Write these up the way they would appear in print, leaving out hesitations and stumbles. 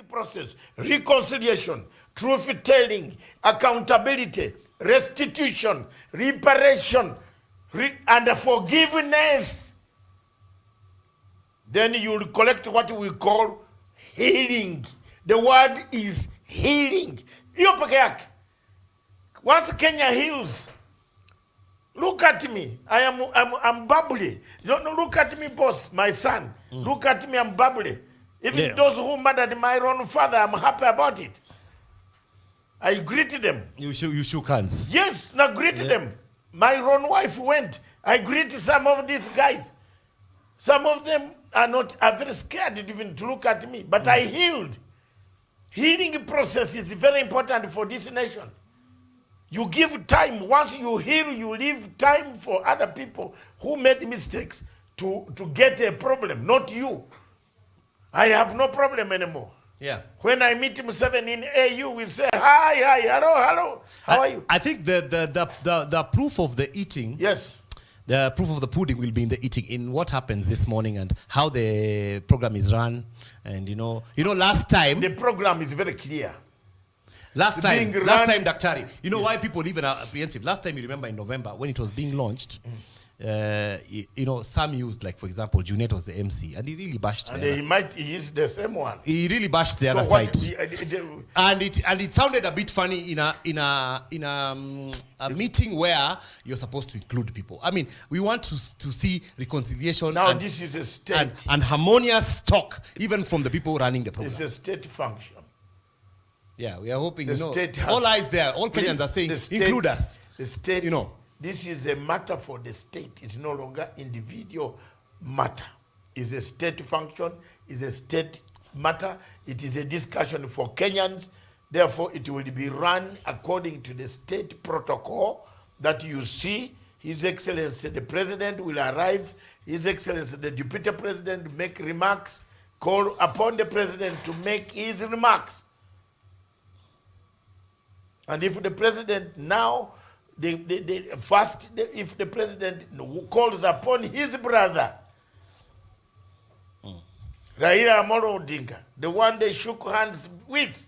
process, reconciliation, truth-telling, accountability, restitution, reparation, and forgiveness. Then you will collect what we call healing. The word is healing. Hiyo peke yake. Once Kenya heals, look at me. I'm bubbly. Don't look at me, boss, my son. Look at me, I'm bubbly. Even those who murdered my own father, I'm happy about it. I greeted them. You shook hands. Yes, I greeted them. My own wife went. I greeted some of these guys. Some of them are very scared even to look at me. But I healed. Healing process is very important for this nation. You give time. Once you heal, you leave time for other people who made mistakes to get a problem, not you. I have no problem anymore. Yeah. When I meet Museveni in AU, we say, hi, hello. How are you? I think the proof of the eating. Yes. The proof of the pudding will be in the eating, in what happens this morning and how the program is run. And you know, last time the program is very clear. Last time, Daktari, you know why people even are apprehensive. Last time, you remember in November when it was being launched, some used, like, for example, Junet was the MC, and he really bashed. And he is the same one. He really bashed the other side, and it sounded a bit funny in a meeting where you're supposed to include people. I mean, we want to see reconciliation. Now this is a state and harmonious talk, even from the people running the program. It's a state function. Yeah, we are hoping, all eyes there, all Kenyans are saying, include us. The state, this is a matter for the state. It's no longer individual matter. It's a state function, it's a state matter. It is a discussion for Kenyans. Therefore, it will be run according to the state protocol that you see. His Excellency, the President will arrive. His Excellency, the Deputy President, make remarks. Call upon the President to make his remarks. And if the president now, if the president calls upon his brother, Raila Amolo Odinga, the one they shook hands with,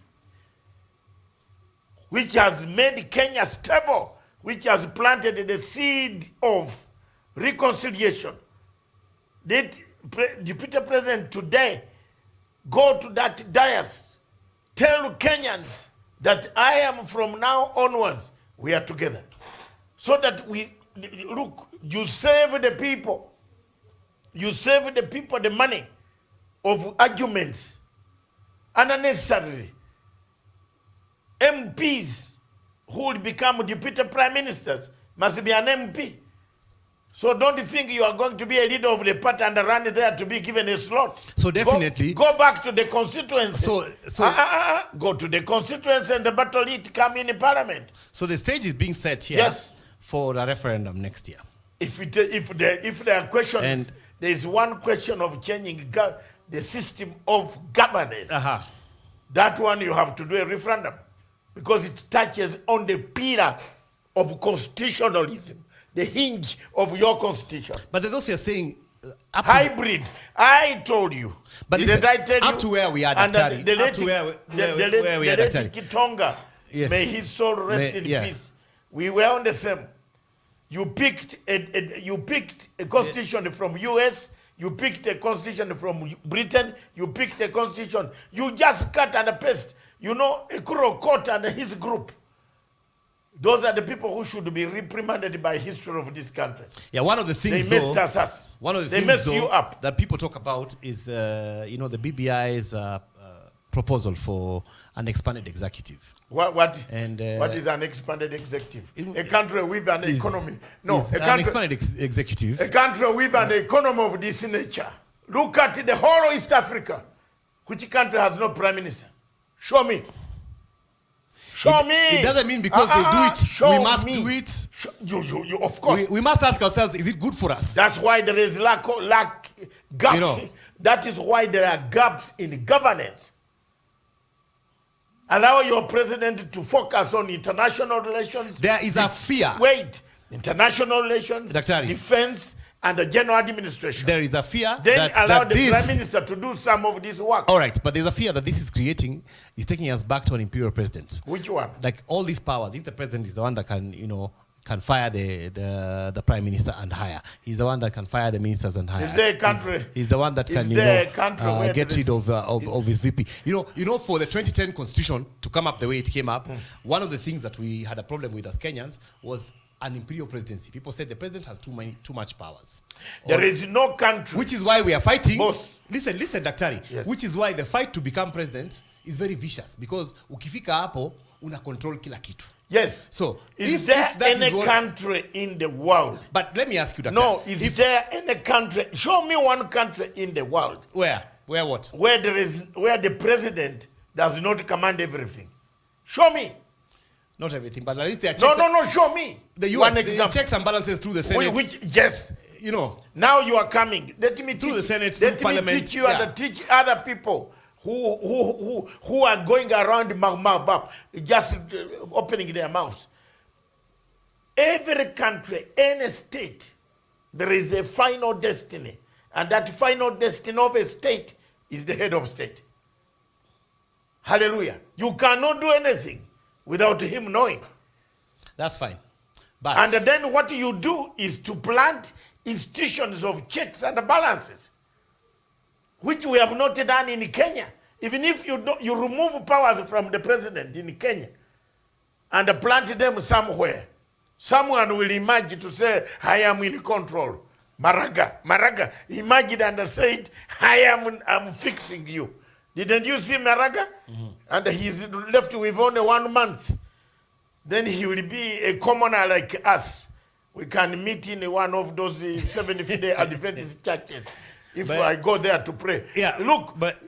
which has made Kenya stable, which has planted the seed of reconciliation, the Deputy President today go to that dais, tell Kenyans that I am from now onwards, we are together. So that look, you save the people. You save the people the money of arguments. Unnecessarily. MPs who will become deputy prime ministers must be an MP. So don't think you are going to be a leader of the party and run there to be given a slot. So definitely. Go back to the constituency. Go to the constituency and the battle it come in parliament. So the stage is being set here for a referendum next year. If there are questions, and there is one question of changing the system of governance. That one you have to do a referendum because it touches on the pillar of constitutionalism. The hinge of your constitution. But those are saying hybrid. I told you. But did I tell you? Up to where we are, Daktari. The late Kitonga, may his soul rest in peace. We were on the same. You picked a constitution from US. You picked a constitution from Britain. You picked a constitution. You just cut and paste. Ekuro Court and his group. Those are the people who should be reprimanded by history of this country. Yeah, one of the things they messed us. One of the they things messed you up. That people talk about is the BBI's proposal for an expanded executive. What is an expanded executive? A country with an economy. No, an expanded executive. A country with an economy of this nature. Look at the whole of East Africa. Which country has no prime minister? Show me. Show me. It doesn't mean because they do it, we must do it. You of course. We must ask ourselves, is it good for us? That's why there is gaps. That is why there are gaps in governance. Allow your president to focus on international relations. There is a fear. Wait. International relations, Daktari, defense, and the general administration. There is a fear Then allow that the prime minister to do some of this work. All right, but there's a fear that this is taking us back to an imperial president. Which one? Like all these powers, if the president is the one that can fire the prime minister and hire. He's the one that can fire the ministers and hire. Is there a country? He's the one that can get rid of his VP. You know, for the 2010 constitution to come up the way it came up, one of the things that we had a problem with as Kenyans was an imperial presidency. People said the president has too much powers. There is no country. Which is why we are fighting. Boss. Listen, Daktari. Yes. Which is why the fight to become president is very vicious, because ukifika hapo una control kila kitu. Yes. So, is there any country in the world? But let me ask you, Daktari. No, is there any country? Show me one country in the world. Where what? Where the president does not command everything. Show me. Not everything, but at least there are checks. No, show me. The US, one example. Checks and balances through the Senate. Yes. You know. Now you are coming. Let me through the Senate, through Parliament. Let me teach you and teach other people who are going around just opening their mouths. Every country, any state, there is a final destiny. And that final destiny of a state is the head of state. Hallelujah. You cannot do anything without him knowing. That's fine. But and then what you do is to plant institutions of checks and balances, which we have not done in Kenya. Even if you remove powers from the president in Kenya and plant them somewhere, someone will emerge to say, I am in control. Maraga emerged and said, I'm fixing you. Didn't you see Maraga? Mm-hmm. And he's left with only 1 month. Then he will be a commoner like us. We can meet in one of those 70-day Adventist churches if I go there to pray. Yeah, look, but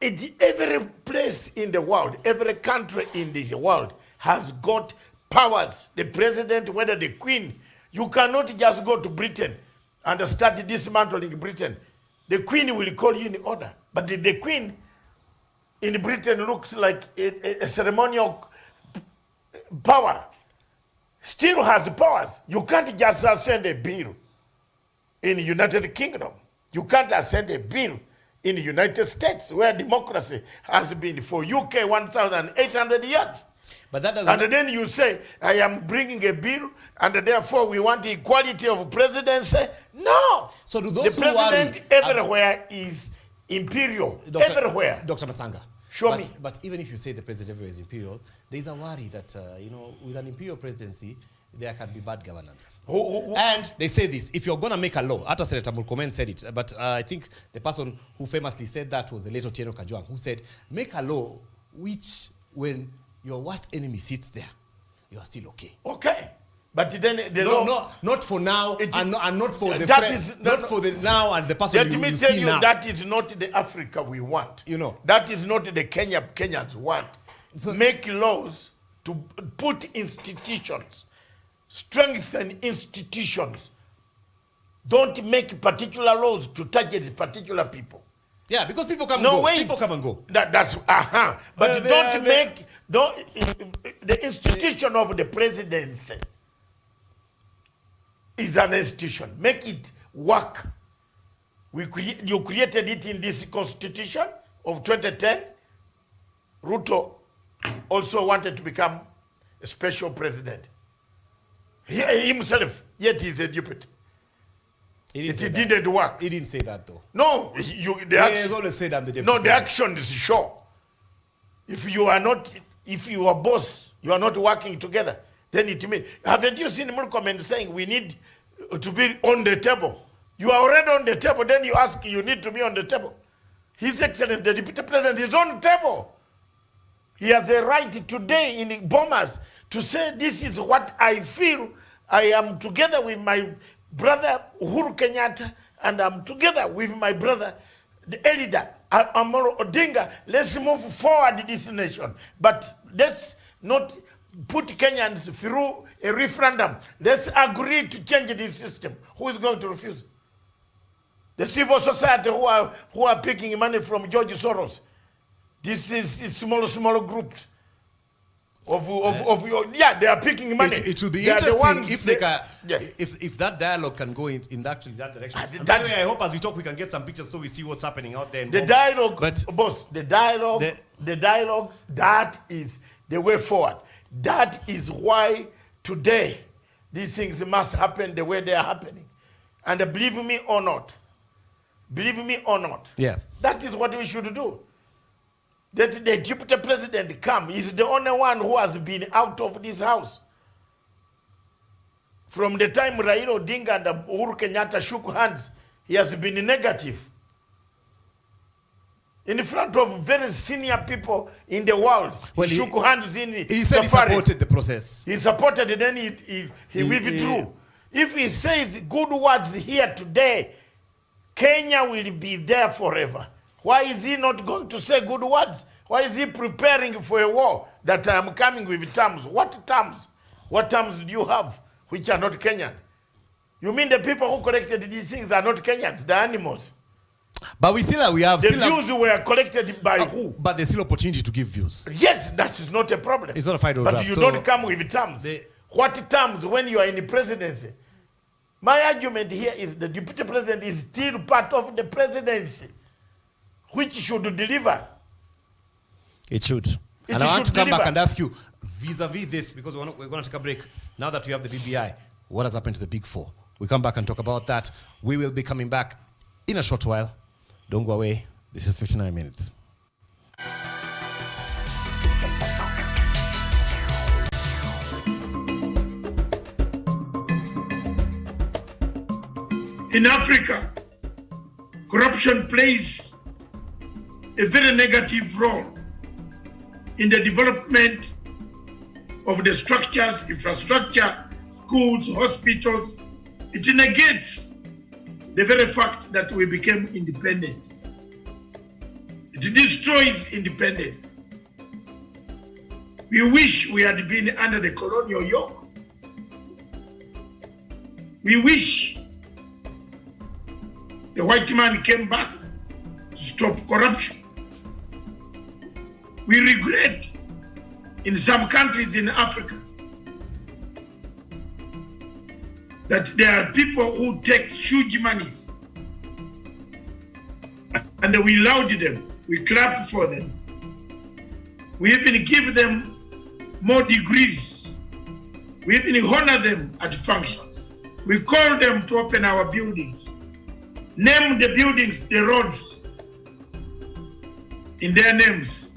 every place in the world, every country in the world has got powers. The president, whether the queen, you cannot just go to Britain and start dismantling Britain. The queen will call you in order. But the queen in Britain looks like a ceremonial power. Still has powers. You can't just send a bill in the United Kingdom. You can't send a bill in the United States, where democracy has been for UK 1,800 years. But that doesn't. And then you say, I am bringing a bill, and therefore we want equality of presidency. No. So do those the president everywhere is imperial. Everywhere. Dr. Matsanga. Show me. But even if you say the president everywhere is imperial, there is a worry that, with an imperial presidency, there can be bad governance. And they say this, if you're going to make a law, Ata Senator Murkomen said it, but I think the person who famously said that was the late Otieno Kajwang, who said, make a law which, when your worst enemy sits there, you are still okay. Okay. But then the law... not for now, and not for the for the now and the person you see now. Let me tell you, that is not the Africa we want. You know. That is not the Kenyans want. So, make laws to put institutions, strengthen institutions. Don't make particular laws to target particular people. Yeah, because people come and go. Wait. People come and go. That's But the institution of the presidency is an institution. Make it work. You created it in this constitution of 2010. Ruto also wanted to become a special president. He himself, yet he's a deputy. It didn't work. He didn't say that though. No, he has always said I'm the deputy. No, the action is sure. If you are boss, you are not working together, then it means. Haven't you seen Murkomen saying we need to be on the table? You are already on the table, then you ask you need to be on the table. His Excellency, the Deputy President, is on the table. He has a right today in Bomas to say this is what I feel. I am together with my brother Uhuru Kenyatta, and I'm together with my brother, the elder Amoro Odinga. Let's move forward this nation. But let's not put Kenyans through a referendum. Let's agree to change this system. Who is going to refuse? The civil society who are picking money from George Soros. This is small groups. of your, they are picking money. It will be They are the interesting ones if they can, yeah. if that dialogue can go in that direction. And that- by the way, I hope as we talk we can get some pictures so we see what's happening out there. The dialogue, but boss, the dialogue, that is the way forward. That is why today these things must happen the way they are happening. And believe me or not, yeah, that is what we should do. That the deputy president come. He's the only one who has been out of this house. From the time Raila Odinga and Uhuru Kenyatta shook hands, he has been negative. In front of very senior people in the world, well, he shook hands in he said Safari. he supported the process. He supported and then he withdrew. If he says good words here today, Kenya will be there forever. Why is he not going to say good words? Why is he preparing for a war that I am coming with terms? What terms? What terms do you have which are not Kenyan? You mean the people who collected these things are not Kenyans, the animals? But we still have The views were collected by who? But there's still opportunity to give views. Yes, that is not a problem. It's not a final But draft. you So don't come with terms. What terms when you are in the presidency? My argument here is the deputy president is still part of the presidency, which should deliver. It should. And I want to come back and ask you, vis-a-vis this, because we're going to take a break. Now that we have the BBI, what has happened to the Big Four? We come back and talk about that. We will be coming back in a short while. Don't go away. This is 59 minutes. In Africa, corruption plays a very negative role in the development of the structures, infrastructure, schools, hospitals. It negates the very fact that we became independent. It destroys independence. We wish we had been under the colonial yoke. We wish the white man came back to stop corruption. We regret in some countries in Africa that there are people who take huge monies and we laud them, we clap for them. We even give them more degrees. We even honor them at functions. We call them to open our buildings. Name the buildings, the roads in their names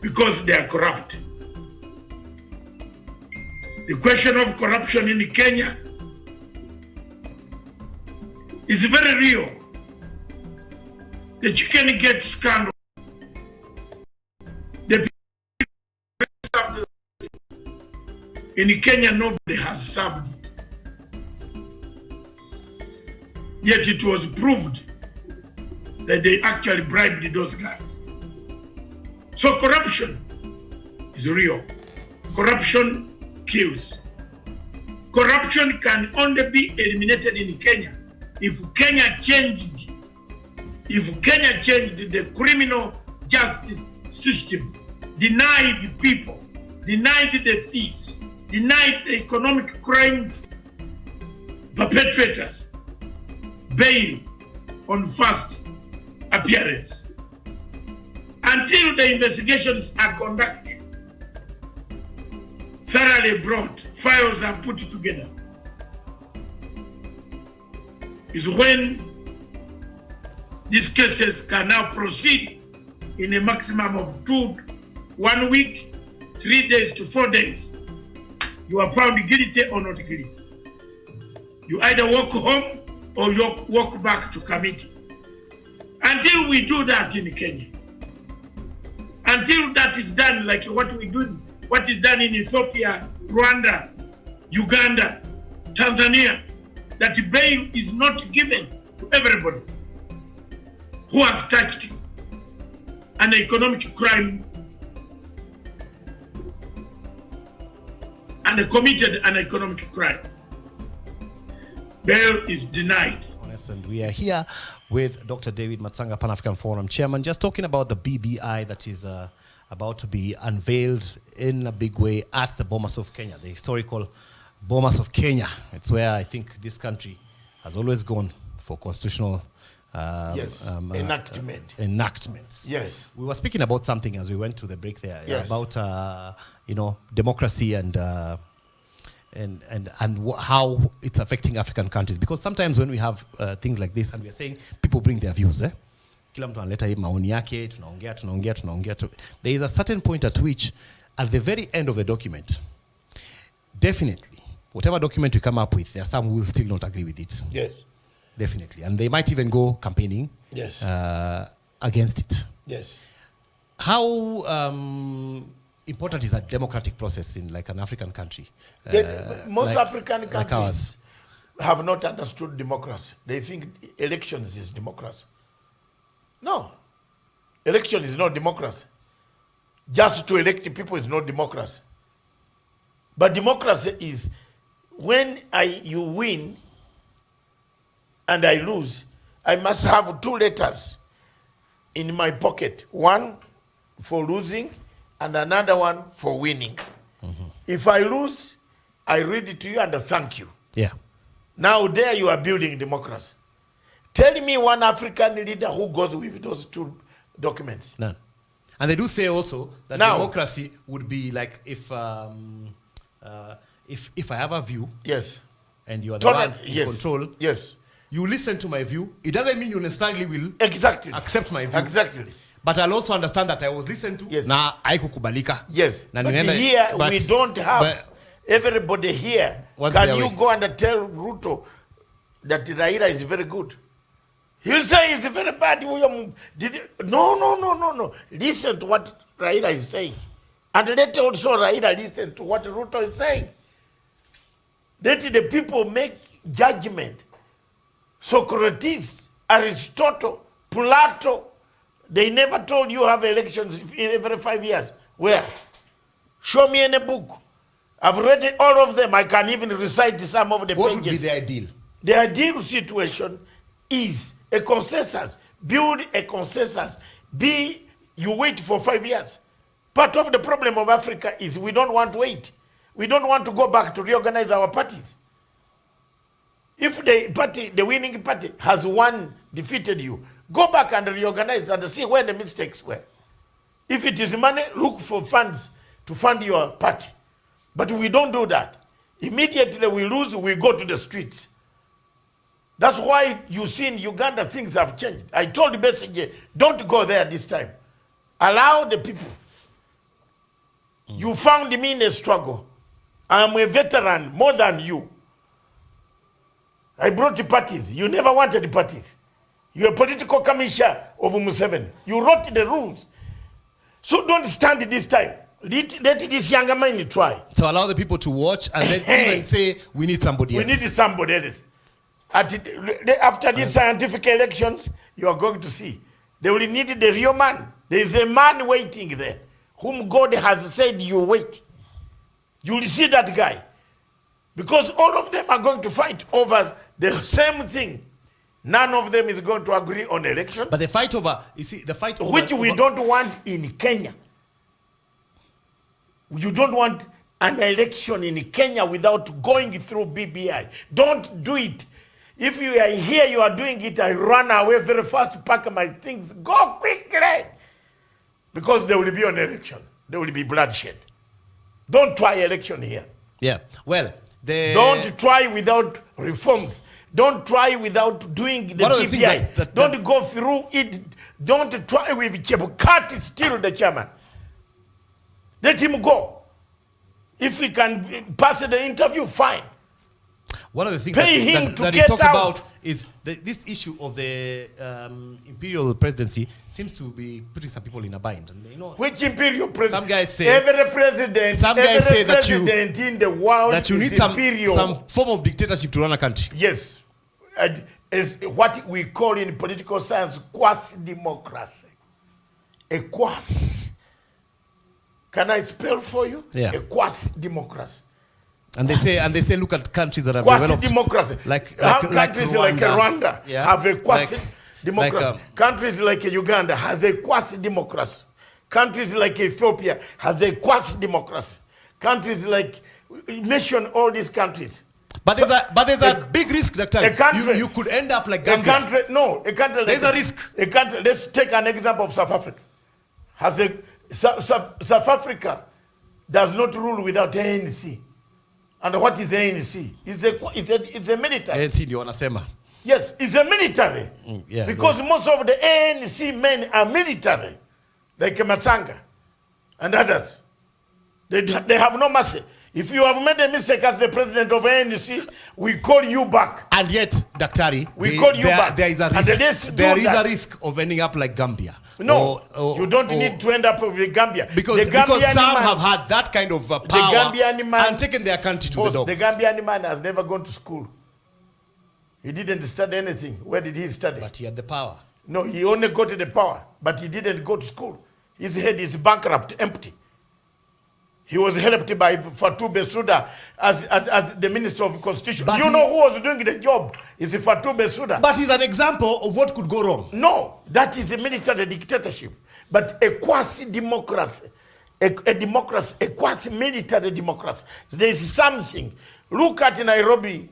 because they are corrupt. The question of corruption in Kenya is very real. The chicken gate scandal. The people in Kenya, nobody has served it. Yet it was proved that they actually bribed those guys. So corruption is real. Corruption kills. Corruption can only be eliminated in Kenya if Kenya changed the criminal justice system, denied people, denied the thieves, denied the economic crimes perpetrators bail on first appearance. Until the investigations are conducted, thoroughly brought, files are put together, is when these cases can now proceed in a maximum of 1 week, 3 days to 4 days. You are found guilty or not guilty. You either walk home or you walk back to committee. Until we do that in Kenya, until that is done, like what is done in Ethiopia, Rwanda, Uganda, Tanzania, that bail is not given to everybody who has touched an economic crime and committed an economic crime. Bail is denied. And we are here with Dr. David Matsanga, Pan-African Forum Chairman, just talking about the BBI that is about to be unveiled in a big way at the Bomas of Kenya, the historical Bomas of Kenya. It's where I think this country has always gone for constitutional enactments. Yes. We were speaking about something as we went to the break there, yes. about democracy and how it's affecting African countries. Because sometimes when we have things like this and we are saying people bring their views, kila mtu analeta hii maoni yake, tunaongea. There is a certain point at which, at the very end of the document, definitely, whatever document we come up with, there are some who will still not agree with it. Yes. Definitely. And they might even go campaigning against it. Yes. How important is a democratic process in like an African country? Most African countries like ours have not understood democracy. They think elections is democracy. No. Election is not democracy. Just to elect people is not democracy. But democracy is when you win and I lose, I must have 2 letters in my pocket. One for losing and another one for winning. Mm-hmm. If I lose, I read it to you and thank you. Yeah. Now there you are building democracy. Tell me one African leader who goes with those 2 documents. None. And they do say also that democracy would be like if I have a view, yes, and you are the one in control, yes, you listen to my view. It doesn't mean you necessarily will accept my view. Exactly. But I'll also understand that I was listened to. Yes. Na haikukubalika. Yes. But here we don't have everybody here. Can you go and tell Ruto that Raila is very good? He'll say it's very bad. No. Listen to what Raila is saying. And let also Raila listen to what Ruto is saying. Let the people make judgment. Socrates, Aristotle, Plato, they never told you have elections every 5 years. Where? Show me in a book. I've read it, all of them. I can even recite some of the pages. What would be the ideal? The ideal situation is a consensus. Build a consensus. You wait for 5 years. Part of the problem of Africa is we don't want to wait. We don't want to go back to reorganize our parties. If the winning party has defeated you, go back and reorganize and see where the mistakes were. If it is money, look for funds to fund your party. But we don't do that. Immediately we lose, we go to the streets. That's why you see in Uganda things have changed. I told Besigye, don't go there this time. Allow the people. You found me in a struggle. I'm a veteran more than you. I brought the parties. You never wanted the parties. You're a political commissioner of Museveni. You wrote the rules. So don't stand this time. Let this younger man try. So allow the people to watch and then even say, we need somebody else. We need somebody else. After these scientific elections, you are going to see. They will need the real man. There is a man waiting there, whom God has said you wait. You will see that guy. Because all of them are going to fight over the same thing. None of them is going to agree on elections. But the fight over, which we don't want in Kenya. You don't want an election in Kenya without going through BBI. Don't do it. If you are here, you are doing it, I run away very fast, pack my things, go quickly. Because there will be an election. There will be bloodshed. Don't try election here. Yeah, well, don't try without reforms. Don't try without doing the BBI. Don't go through it. Don't try with Chebukati, still the chairman. Let him go. If he can pass the interview, fine. One of the things that is talked about is this issue of the imperial presidency seems to be putting some people in a bind. And which imperial president? Some guys say every president. Some guys say that in the world that you need some form of dictatorship to run a country. Yes, is what we call in political science quasi-democracy. A quasi. Can I spell for you? Yeah. A quasi-democracy. And they say, look at countries that have quasi-democracy. Like countries Rwanda. like Rwanda have a quasi-democracy. Countries like Uganda has a quasi-democracy. Countries like Ethiopia has a quasi-democracy. Countries like, mention all these countries. But there's a big risk, Doctor. You could end up like Gambia. There's a risk. Let's take an example of South Africa. South Africa does not rule without ANC. And what is ANC? It's a military. ANC ndio wanasema. Yes, it's a military. Because most of the ANC men are military, like Matsanga and others. They have no mercy. If you have made a mistake as the president of ANC, we call you back. And yet, Daktari, call you back. There is a risk. There is a risk of ending up like Gambia. No, you don't need to end up with Gambia. Because some have had that kind of power and taken their country to the dogs. The Gambian man has never gone to school. He didn't study anything. Where did he study? But he had the power. No, he only got the power, but he didn't go to school. His head is bankrupt, empty. He was helped by Fatou Bensouda as the Minister of Constitution. But you know who was doing the job? Is Fatou Bensouda. But he's an example of what could go wrong. No, that is a military dictatorship. But a quasi-democracy, a democracy, a quasi-military democracy. There is something. Look at Nairobi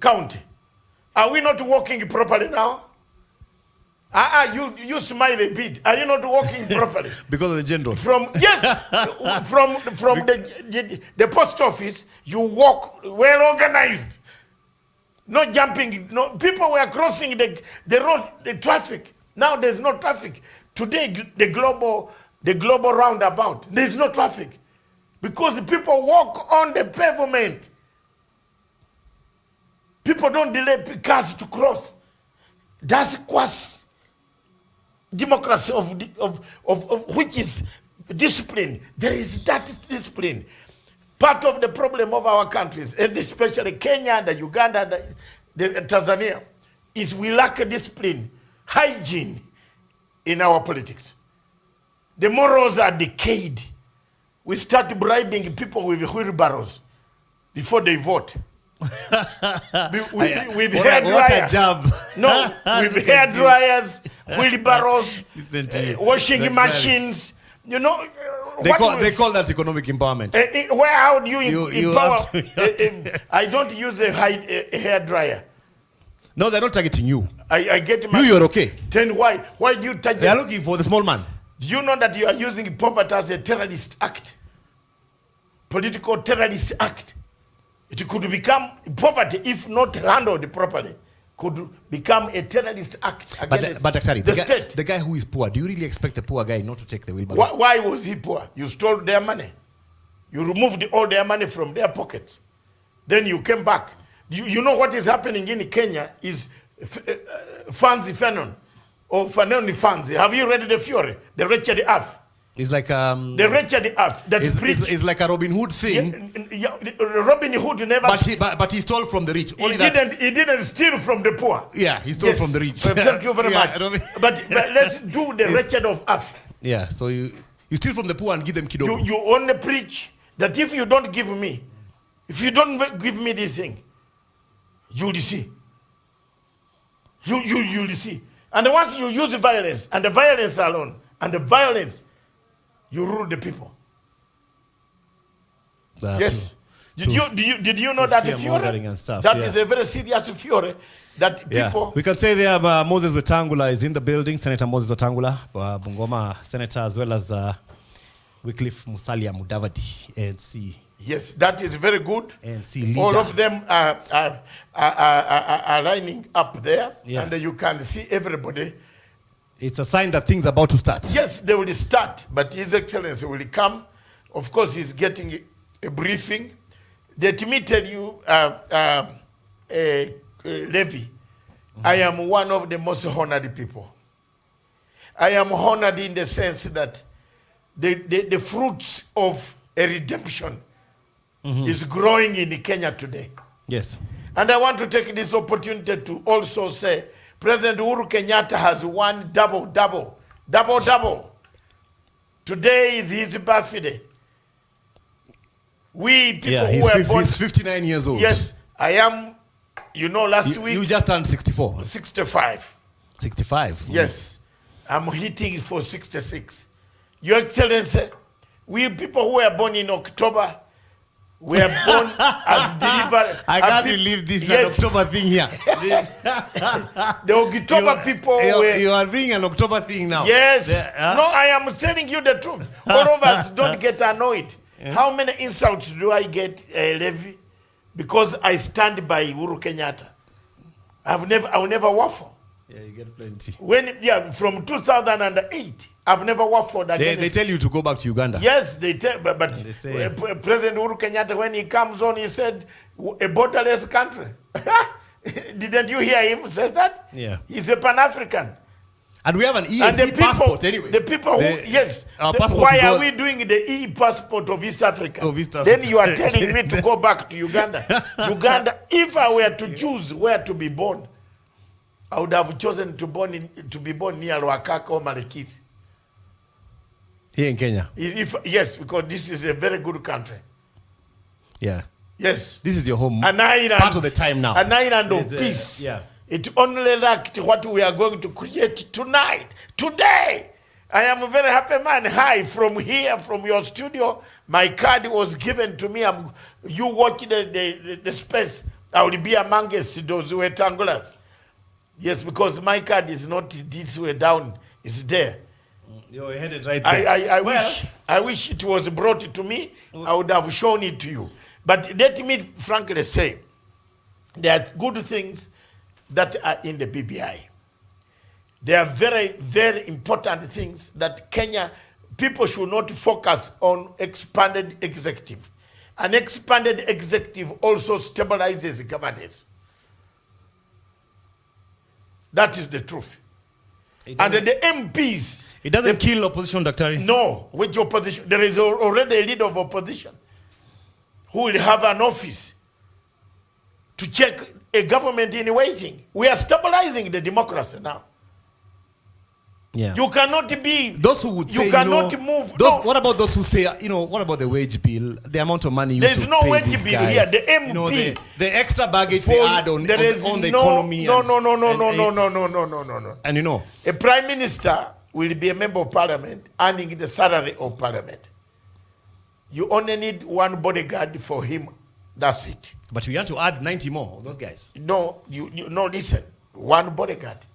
County. Are we not working properly now? You smile a bit. Are you not working properly? Because of the general. From the post office, you walk well organized. Not jumping. No, people were crossing the road, the traffic. Now there's no traffic. Today, the global roundabout, there's no traffic. Because people walk on the pavement. People don't delay cars to cross. That's quasi democracy of which is discipline. There is that discipline. Part of the problem of our countries, and especially Kenya, the Uganda, the Tanzania, is we lack a discipline, hygiene in our politics. The morals are decayed. We start bribing people with wheelbarrows before they vote. with hair dryers. What a job. No, with hair dryers, wheelbarrows, washing machines. You know, they call that economic empowerment. How do you empower? I don't use a hair dryer. No, they're not targeting you. I get you're okay. Then why do you target? They are looking for the small man. Do you know that you are using poverty as a terrorist act? Political terrorist act. It could become poverty if not handled properly. Could become a terrorist act against the state. The guy who is poor, do you really expect the poor guy not to take the wheelbarrow? Why was he poor? You stole their money. You removed all their money from their pockets. Then you came back. You know what is happening in Kenya is funds Fanon or Fanon funds. Have you read the Fury? The Wretched Earth. It's like the Wretched Earth that is like a Robin Hood thing. Robin Hood never. But he stole from the rich. He didn't steal from the poor. Yeah, he stole from the rich. Thank you very much. But let's do the Wretched of Earth. Yeah, so you steal from the poor and give them kidogo. You only preach that if you don't give me this thing, you'll see. You'll see. And once you use violence, and the violence alone, and the violence, you rule the people. Yes. Did you know that Fury? That is a very serious Fury that people. We can say there Moses Wetangula is in the building. Senator Moses Wetangula, Bungoma Senator, as well as Wycliffe Musalia Mudavadi, ANC. Yes, that is very good. ANC leader. All of them are lining up there, and you can see everybody. It's a sign that things are about to start. Yes, they will start, but His Excellency will come. Of course, he's getting a briefing. Let me tell you, Levy, I am one of the most honored people. I am honored in the sense that the fruits of a redemption is growing in Kenya today. Yes. And I want to take this opportunity to also say, President Uhuru Kenyatta has won double. Today is his birthday. We people who were born... He's 59 years old. Yes, I am, last week... You just turned 64. 65. 65? Yes. I'm hitting for 66. Your Excellency, we people who were born in October, we are born as delivered. I can't believe this an October thing here. The October people you are being an October thing now. Yes. No, I am telling you the truth. All of us don't get annoyed. How many insults do I get, Levi? Because I stand by Uhuru Kenyatta. I'll never waffle. Yeah, you get plenty. From 2008, I've never waffled against. They tell you to go back to Uganda. Yes, they tell, but they say, President Uhuru Kenyatta, when he comes on, he said, a borderless country. Didn't you hear him say that? Yeah. He's a Pan-African. And we have an ESC passport anyway. The people who, why are we doing the e-passport of East Africa? Then you are telling me to go back to Uganda. Uganda, if I were to choose where to be born, I would have chosen to be born near Ruakaka or Marikiti. Here in Kenya? Yes, because this is a very good country. Yeah. Yes. This is your home an island, part of the time now. An island of peace. Yeah. It only lacked what we are going to create tonight. Today, I am a very happy man. Hi, from here, from your studio, my card was given to me. You watch the space. I will be amongst those rectangulars. Yes, because my card is not this way down. It's there. You're headed right there. I wish it was brought to me. I would have shown it to you. But let me frankly say, there are good things that are in the BBI. There are very, very important things that Kenya, people should not focus on expanded executive. An expanded executive also stabilizes governance. That is the truth. And the MPs... It doesn't kill opposition, Dr. No, which opposition? There is already a leader of opposition who will have an office to check a government in waiting. We are stabilizing the democracy now. Yeah. You cannot be... Those who would say, you cannot move... What about those who say, what about the wage bill? The amount of money used to pay these guys. There's no wage bill here. The MP... the extra baggage they add on the economy. No. And a prime minister will be a member of parliament earning the salary of parliament. You only need one bodyguard for him. That's it. But we want to add 90 more of those guys. No, listen. One bodyguard.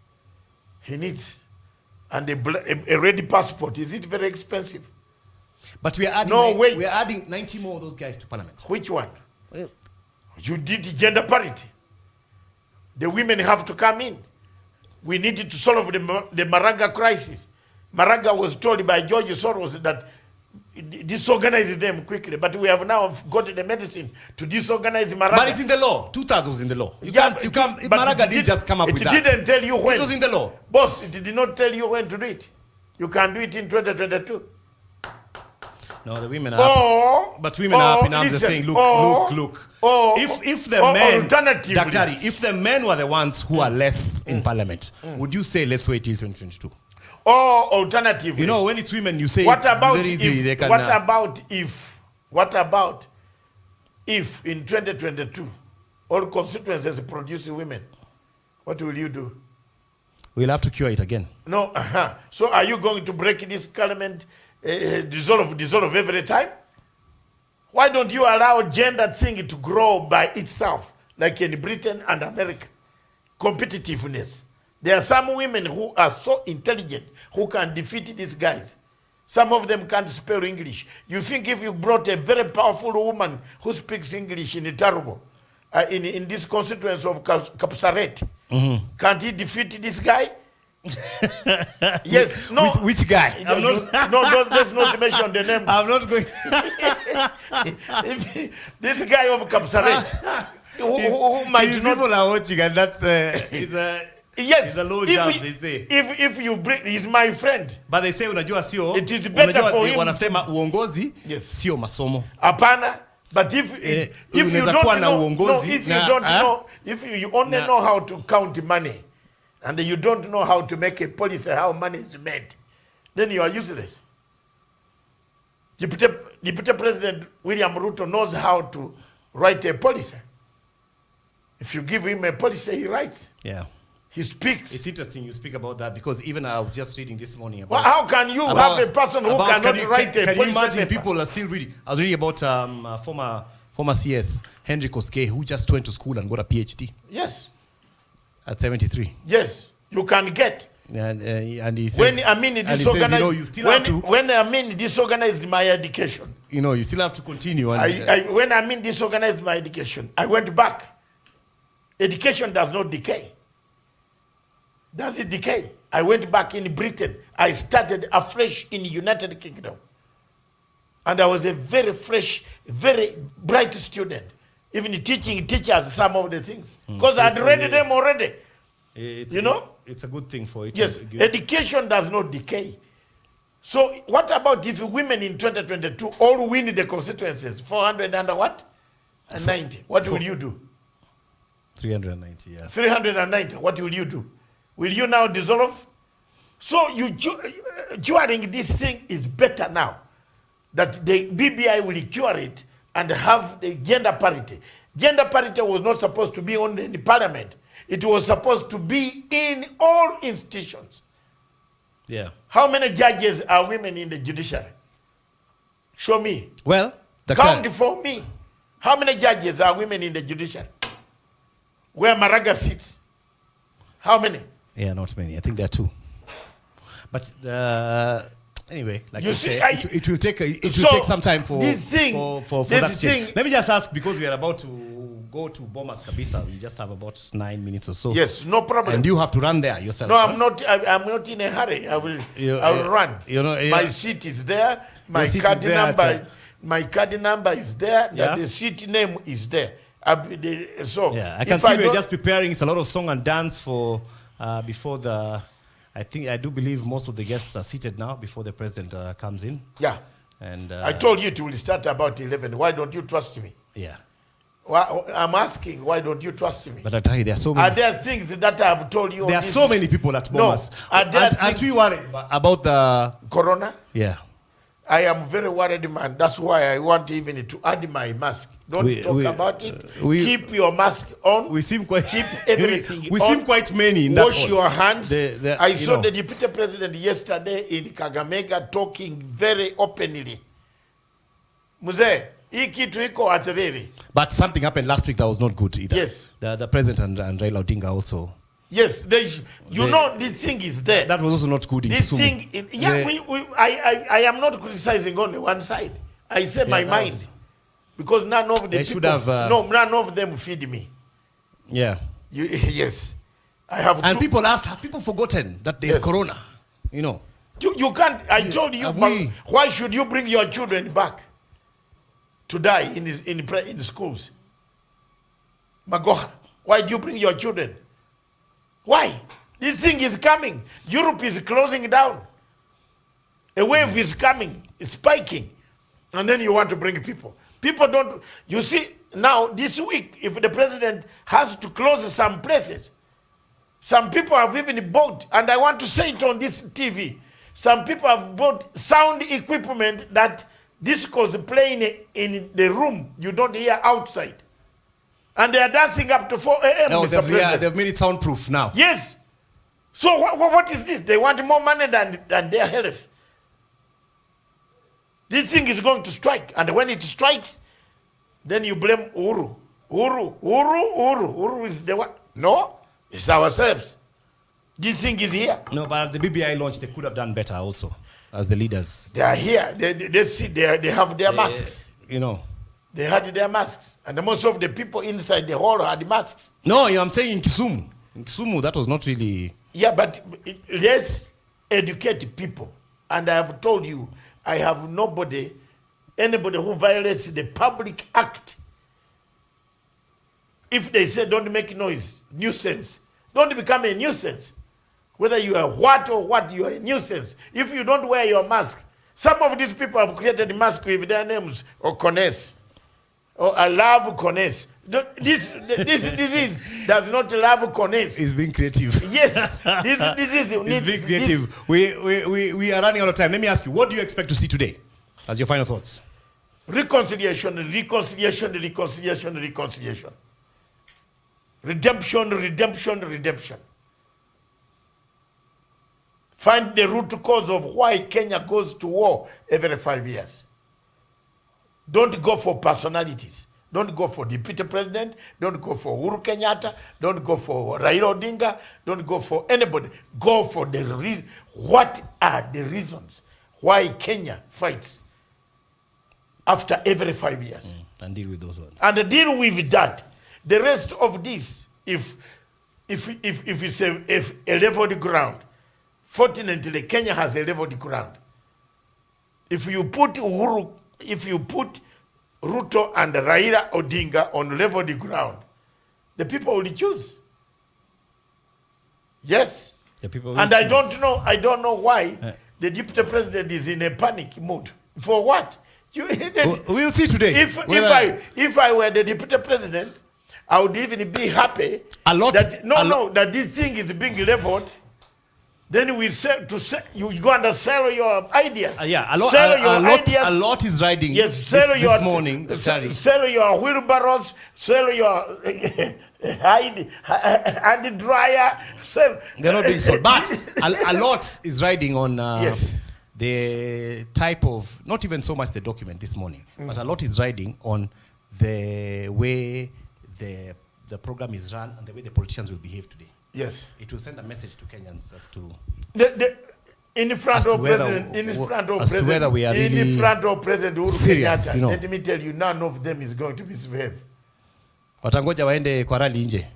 He needs... And a ready passport. Is it very expensive? But we are adding we are adding 90 more of those guys to parliament. Which one? Well, you did gender parity. The women have to come in. We needed to solve the Maraga crisis. Maraga was told by George Soros that disorganize them quickly, but we have now got the medicine to disorganize Maraga. But it's in the law. 2000 was in the law. Maraga didn't just come up with that. It didn't tell you when. It was in the law. Boss, it did not tell you when to do it. You can do it in 2022. No, the women are happy. But women are happy now. They're saying, look. If the men, Daktari, if the men were the ones who are less in parliament, would you say let's wait till 2022? Or alternatively, when it's women, you say it's very easy. They can, what about if in 2022 all constituencies produce women? What will you do? We'll have to cure it again. No. So are you going to break this parliament, dissolve every time? Why don't you allow gender thing to grow by itself, like in Britain and America? Competitiveness. There are some women who are so intelligent who can defeat these guys. Some of them can't spell English. You think if you brought a very powerful woman who speaks English in Itarubo, in this constituency of Kapsaret, can't he defeat this guy? Yes, no. Which guy? Let's not mention the name. I'm not going. This guy of Kapsaret, who might these not... people are watching, and that's yes, it's a low jump, they say. If you bring, he's my friend. But they say unajua sio. It is better for him. Wanasema uongozi sio masomo. Hapana. But if you don't know, if you only know how to count money, and you don't know how to make a policy how money is made, then you are useless. Deputy President William Ruto knows how to write a policy. If you give him a policy, he writes. Yeah. He speaks. It's interesting you speak about that because even I was just reading this morning about... Well, how can you have a person who cannot write a Can you policy imagine paper? people are still reading? I was reading about former CS, Henry Koske, who just went to school and got a PhD. Yes. At 73. Yes, you can get. And he says... When I mean disorganized, you still have to... When I mean disorganized my education. You still have to continue. And, when I mean disorganized my education, I went back. Education does not decay. Does it decay? I went back in Britain. I started afresh in the United Kingdom. And I was a very fresh, very bright student. Even teaching teachers some of the things. Because I'd read them already. It's a good thing for it. Yes, education does not decay. So what about if women in 2022 all win the constituencies? 400 and what? And 90. What will you do? 390, yeah. 390. What will you do? Will you now dissolve? So curing this thing is better now. That the BBI will cure it and have the gender parity. Gender parity was not supposed to be only in the parliament. It was supposed to be in all institutions. Yeah. How many judges are women in the judiciary? Show me. Well, count for me. How many judges are women in the judiciary? Where Maraga sits? How many? Yeah, not many. I think there are 2. But anyway, like you say, it will take some time for that change. Let me just ask, because we are about to go to Bomas Kabisa. We just have about 9 minutes or so. Yes, no problem. And you have to run there yourself. No, I'm not. I'm not in a hurry. I will run. My seat is there. My card number is there. Yeah? The seat name is there. So yeah, I can see we're just preparing. It's a lot of song and dance for before the. I do believe most of the guests are seated now before the president comes in. Yeah. And I told you it will start about 11. Why don't you trust me? Yeah. Well, I'm asking, why don't you trust me? But I tell you, there are so many. Are there things that I have told you? There are so many people at Bomas. No. Aren't we worried about the corona? Yeah. I am very worried, man. That's why I want even to add my mask. Don't talk about it. Keep your mask on. We seem quite. Keep everything we on. seem quite many in that. Wash your hands. I saw the deputy president yesterday in Kagamega talking very openly. Mzee, hii kitu iko atereri. But something happened last week that was not good either. Yes. The president and Raila Odinga also. Yes, this thing is there. That was also not good in Kisumu. I am not criticizing only one side. I say my mind. Because none of the people, none of them feed me. Yeah. Yes. I have and people asked, have people forgotten that there's corona? You can't, I told you, why should you bring your children back to die in schools? Magoha, why do you bring your children? Why? This thing is coming. Europe is closing down. A wave is coming, it's spiking. And then you want to bring people. People don't, you see, now this week, if the president has to close some places, some people have even bought, and I want to say it on this TV, some people have bought sound equipment that discos playing in the room, you don't hear outside. And they are dancing up to 4 a.m. They've made it soundproof now. Yes. So what is this? They want more money than their health. This thing is going to strike. And when it strikes, then you blame Uhuru. Uhuru is the one. No, it's ourselves. This thing is here. No, but at the BBI launch, they could have done better also, as the leaders. They are here. They have their masks. They had their masks. And most of the people inside the hall had masks. No, I'm saying in Kisumu. In Kisumu, that was not really... Yeah, but let's educate people. And I have told you, I have anybody who violates the public act. If they say don't make noise, nuisance, don't become a nuisance. Whether you are what or what, you are a nuisance. If you don't wear your mask, some of these people have created masks with their names, or Kass, or I love Kass. This disease does not love Kass. It's being creative. Yes, this is it's being creative. We are running out of time. Let me ask you, what do you expect to see today as your final thoughts? Reconciliation. Redemption. find the root cause of why Kenya goes to war every 5 years. Don't go for personalities. Don't go for deputy president. Don't go for Uhuru Kenyatta. Don't go for Raila Odinga. Don't go for anybody. Go for the reason. What are the reasons why Kenya fights after every 5 years? And deal with those ones. And deal with that. The rest of this, if it's a leveled ground, fortunately Kenya has a leveled ground. If you put Ruto and Raila Odinga on leveled ground, the people will choose. Yes. The people will and choose. I don't know why the deputy president is in a panic mood. For what? We'll see today. If I were the deputy president, I would even be happy that this thing is being leveled. Then we you go and sell your ideas. A lot is riding this morning. Sell your wheelbarrows, sell your hand dryer. They're not being sold. But a lot is riding on the type of, not even so much the document this morning, but a lot is riding on the way the program is run and the way the politicians will behave today. Yes. It will send a message to Kenyans as to whether we are really in front of President Uhuru serious, Kenyatta, you know. Let me tell you, none of them is going to misbehave. Watangoja waende kwa rally nje.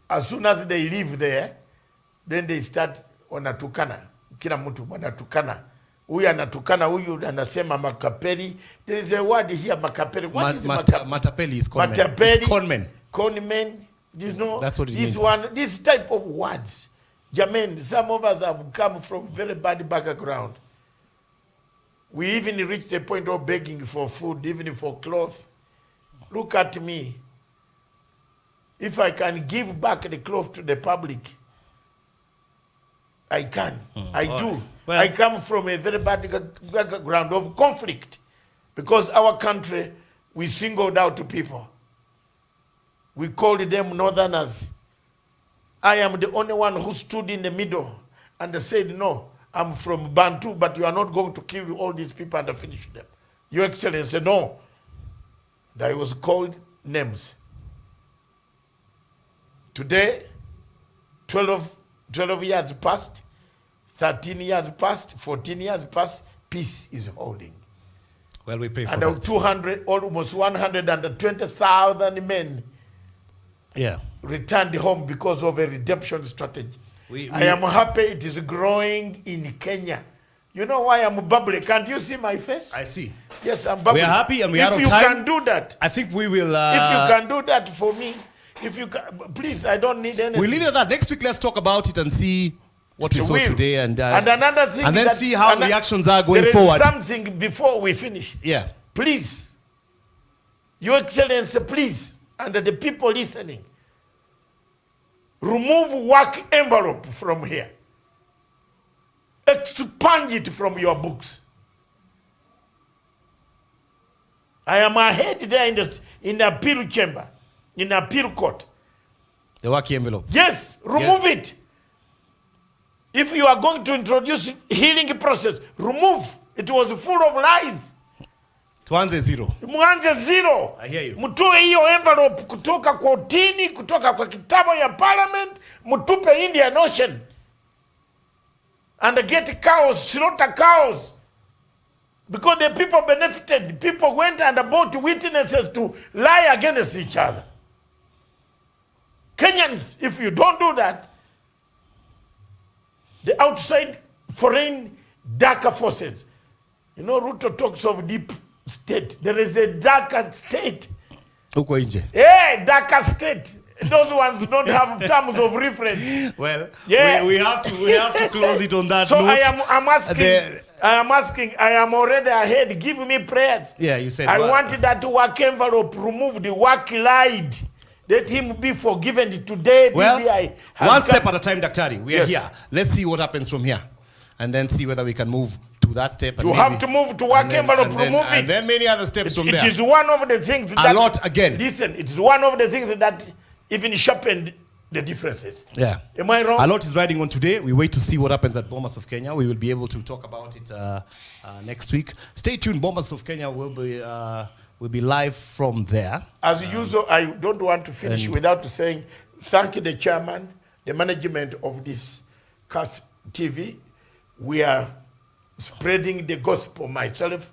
As soon as they leave there, then they start wanatukana. Kila mtu wanatukana. Huyu anatukana, huyu anasema makapeli. There is a word here, makapeli. What is matapeli is conmen. Matapeli. It's conmen. Conmen. You know, that's what it means. This type of words. Jermaine, some of us have come from very bad background. We even reached a point of begging for food, even for clothes. Look at me. If I can give back the clothes to the public, I can. I do. Well, I come from a very bad background of conflict because our country, we singled out people. We called them Northerners. I am the only one who stood in the middle and said, no, I'm from Bantu, but you are not going to kill all these people and finish them. Your Excellency, no. That was called names. Today, 12 years passed, 13 years passed, 14 years passed, peace is holding. Well, we pray for and that. Almost 120,000 men returned home because of a redemption strategy. I am happy it is growing in Kenya. You know why I'm bubbly? Can't you see my face? I see. Yes, I'm bubbly. We are happy and we are out of time. If you can do that. I think we will... if you can do that for me, if you can, please, I don't need anything. We'll leave it at that. Next week, let's talk about it and see what we saw today. And another thing, and then see how reactions are going forward. There is something before we finish. Yeah. Please, Your Excellency, please, and the people listening, remove work envelope from here. Expunge it from your books. I am ahead there in the appeal chamber, in the appeal court. The work envelope. Yes, remove it. If you are going to introduce healing process, remove. It was full of lies. Tuanze zero. Mwanze zero. I hear you. Mtoe hiyo envelope kutoka kotini, kutoka kwa kitabu ya parliament, mtupe Indian Ocean. And get cows, slaughter cows. Because the people benefited. People went and bought witnesses to lie against each other. Kenyans, if you don't do that, the outside foreign darker forces. You know, Ruto talks of deep state. There is a darker state. Uko nje. Yeah, darker state. Those ones don't have terms of reference. Well, yeah. we have to close it on that so note. I'm asking, I am already ahead. Give me prayers. Yeah, you said I wanted that work envelope removed, the work lied. Let him be forgiven today. Well, one step at a time, Daktari. We are here. Let's see what happens from here. And then see whether we can move to that step. You have to move to work envelope, remove it. And then many other steps from there. It is one of the things that... A lot again. Listen, it is one of the things that even sharpened the differences. Yeah. Am I wrong? A lot is riding on today. We wait to see what happens at Bomas of Kenya. We will be able to talk about it next week. Stay tuned. Bomas of Kenya will be live from there. As usual, I don't want to finish without saying thank the chairman, the management of this Kass TV. We are spreading the gospel myself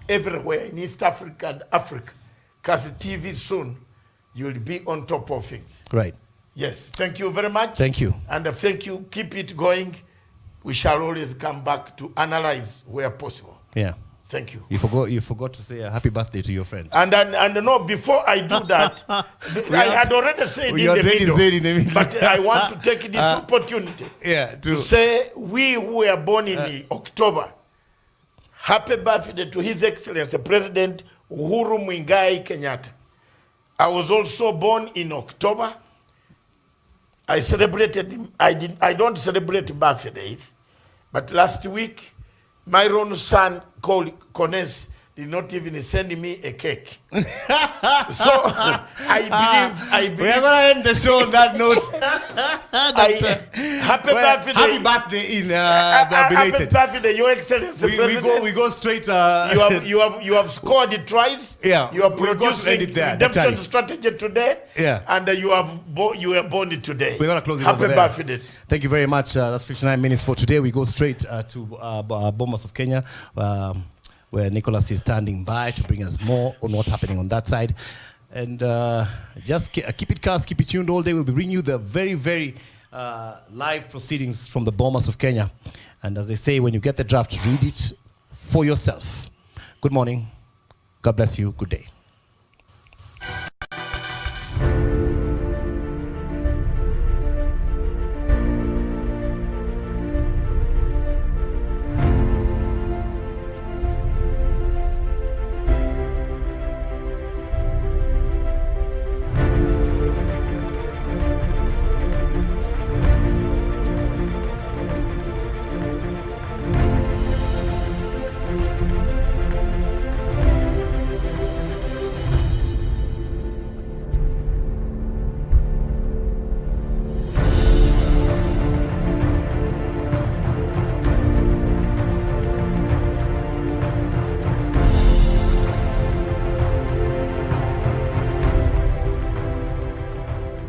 everywhere in East Africa and Africa. Kass TV soon, you will be on top of things. Right. Yes, thank you very much. Thank you. And thank you. Keep it going. We shall always come back to analyze where possible. Yeah. Thank you. You forgot to say a happy birthday to your friend. And no, before I do that, I had already said in the middle, but I want to take this opportunity to say we who were born in October, happy birthday to His Excellency President Uhuru Muigai Kenyatta. I was also born in October. I celebrated, I don't celebrate birthdays, but last week, my own son called Kass did not even send me a cake. So I believe. We are going to end the show on that note. Happy birthday. Happy birthday in belated. Happy birthday, Your Excellency President. We go straight. You have scored it twice. Yeah. You are producing redemption strategy today. Yeah. And you were born it today. We're going to close it Happy birthday. Thank you very much. That's 59 minutes for today. We go straight to Bomas of Kenya, where Nicholas is standing by to bring us more on what's happening on that side. And just keep it Kass, keep it tuned all day. We'll be bringing you the very, very live proceedings from the Bomas of Kenya. And as they say, when you get the draft, read it for yourself. Good morning. God bless you. Good day.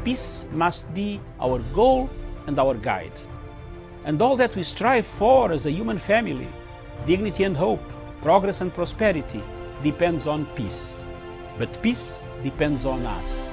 Peace must be our goal and our guide. And all that we strive for as a human family, dignity and hope, progress and prosperity, depends on peace. But peace depends on us.